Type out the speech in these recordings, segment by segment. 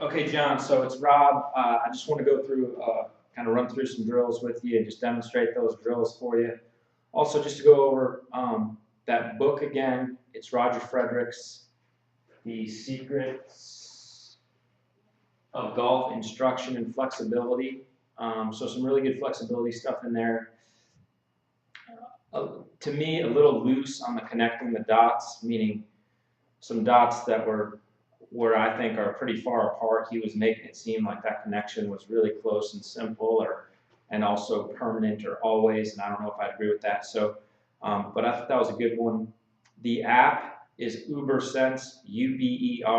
Okay, John, so it's Rob. I just want to go through, kind of run through some drills with you and just demonstrate those drills for you. Also, just to go over that book again, it's Roger Frederick's The Secrets of Golf Instruction and Flexibility. So some really good flexibility stuff in there. To me, a little loose on the connecting the dots, meaning some dots that were where I think are pretty far apart. He was making it seem like that connection was really close and simple, and also permanent or always, and I don't know if I agree with that. So, but I thought that was a good one. The app is UberSense, UberSense.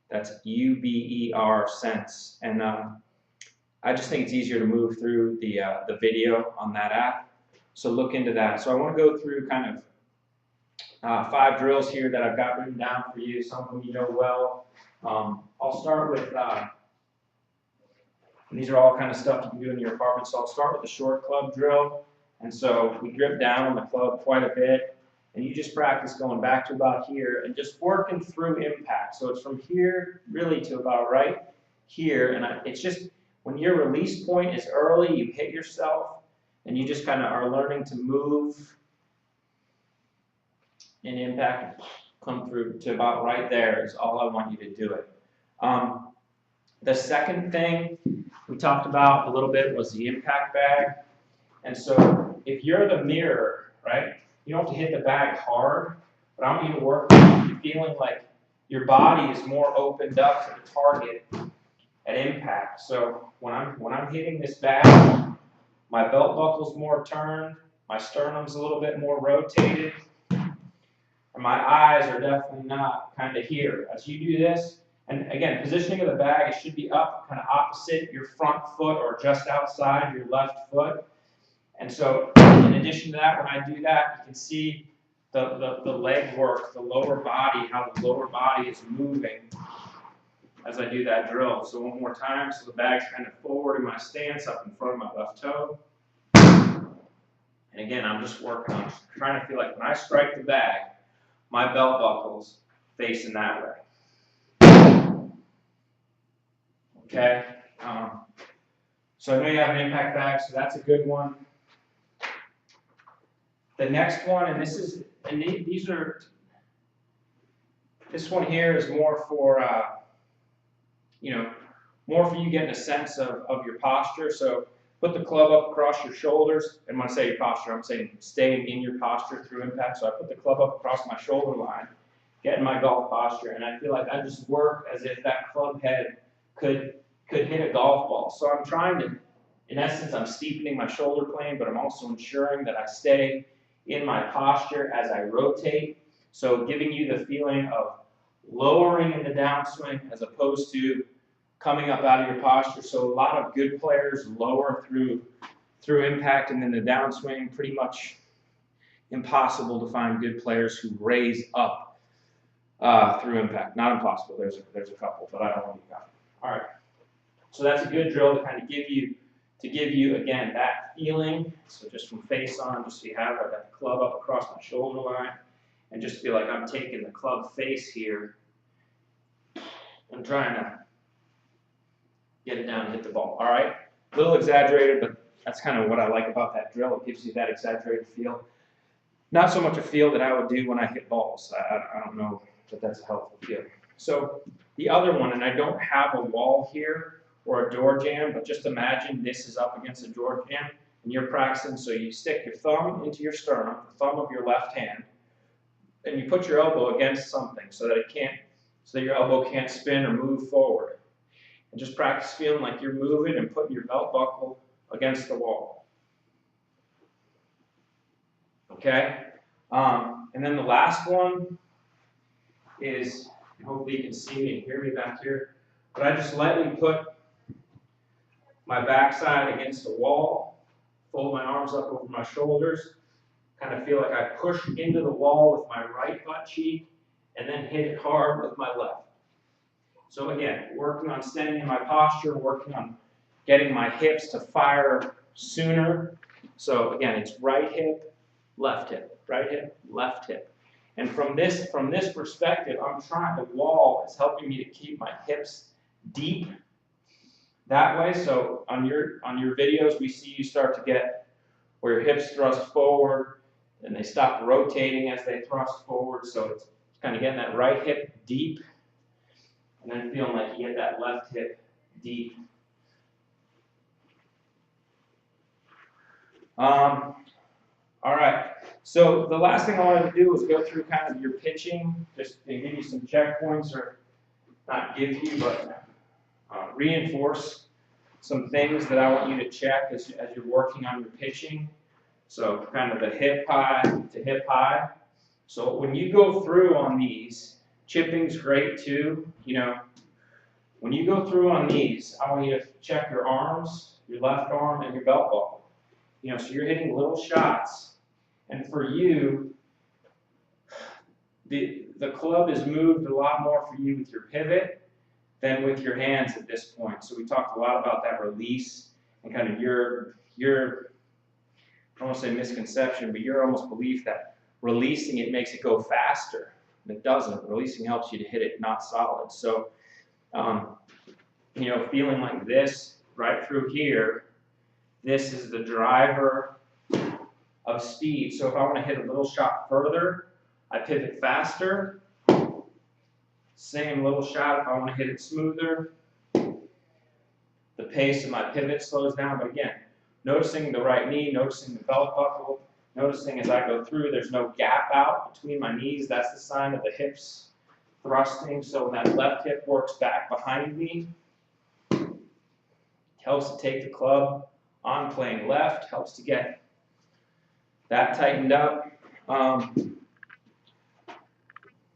That's UberSense, and I just think it's easier to move through the video on that app. So look into that. So I want to go through kind of 5 drills here that I've got written down for you. Some of them you know well. I'll start with, these are all kind of stuff you can do in your apartment. So I'll start with the short club drill. And so we grip down on the club quite a bit. And you just practice going back to about here and just working through impact. So it's from here really to about right here. And it's just when your release point is early, you hit yourself and you just kind of are learning to move and impact, come through to about right there is all I want you to do it. The second thing we talked about a little bit was the impact bag. And so if you're the mirror, right, you don't have to hit the bag hard, but I want you to work feeling like your body is more opened up to the target at impact. So when I'm hitting this bag, my belt buckle's more turned, my sternum's a little bit more rotated, and my eyes are definitely not kind of here. As you do this, and again, positioning of the bag, it should be up kind of opposite your front foot or just outside your left foot. And so in addition to that, when I do that, you can see the leg work, the lower body, how the lower body is moving as I do that drill. So one more time, so the bag's kind of forward in my stance up in front of my left toe. And again, I'm just working on trying to feel like when I strike the bag, my belt buckle's facing that way. Okay? So I know you have an impact bag, so that's a good one. The next one, and this one here is more for, more for you getting a sense of your posture. So put the club up across your shoulders. And when I say your posture, I'm saying staying in your posture through impact. So I put the club up across my shoulder line, get in my golf posture, and I feel like I just work as if that club head could hit a golf ball. So I'm trying to, in essence, I'm steepening my shoulder plane, but I'm also ensuring that I stay in my posture as I rotate. So giving you the feeling of lowering in the downswing as opposed to coming up out of your posture. So a lot of good players lower through impact, and then the downswing, pretty much impossible to find good players who raise up through impact. Not impossible, there's a couple, but I don't want to count. All right, so that's a good drill to kind of give you again that feeling. So just from face on, just so you have, I've got the club up across my shoulder line, and just feel like I'm taking the club face here and trying to get it down and hit the ball. All right, a little exaggerated, but that's kind of what I like about that drill. It gives you that exaggerated feel. Not so much a feel that I would do when I hit balls. I don't know that that's a helpful feel. So the other one, and I don't have a wall here or a door jamb, but just imagine this is up against a door jamb and you're practicing. So you stick your thumb into your sternum, the thumb of your left hand, and you put your elbow against something so that your elbow can't spin or move forward. And just practice feeling like you're moving and putting your belt buckle against the wall. Okay? And then the last one is, hopefully you can see me and hear me back here, but I just lightly put my backside against the wall, fold my arms up over my shoulders, kind of feel like I push into the wall with my right butt cheek, and then hit it hard with my left. So again, working on staying in my posture, working on getting my hips to fire sooner. So again, it's right hip, left hip, right hip, left hip. And from this perspective, I'm trying, the wall is helping me to keep my hips deep that way. So on your videos, we see you start to get where your hips thrust forward and they stop rotating as they thrust forward. So it's kind of getting that right hip deep and then feeling like you get that left hip deep. All right, so the last thing I wanted to do was go through kind of your pitching, just to give you some checkpoints, or not give you, but reinforce some things that I want you to check as you're working on your pitching. So kind of the hip high to hip high. So when you go through on these, chipping's great too. You know, when you go through on these, I want you to check your arms, your left arm, and your belt buckle. You know, so you're hitting little shots, and for you, the club is moved a lot more for you with your pivot than with your hands at this point. So we talked a lot about that release and kind of your I don't want to say misconception, but your almost belief that releasing it makes it go faster. And it doesn't. Releasing helps you to hit it not solid. So, you know, feeling like this right through here, this is the driver of speed. So if I want to hit a little shot further, I pivot faster. Same little shot if I want to hit it smoother. The pace of my pivot slows down, but again, noticing the right knee, noticing the belt buckle, noticing as I go through, there's no gap out between my knees. That's the sign of the hips thrusting. So when that left hip works back behind me, it helps to take the club on playing left, helps to get that tightened up.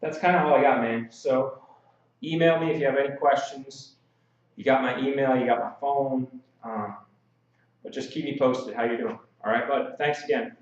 That's kind of all I got, man. So email me if you have any questions. You got my email, you got my phone. But just keep me posted how you're doing. All right, bud? Thanks again.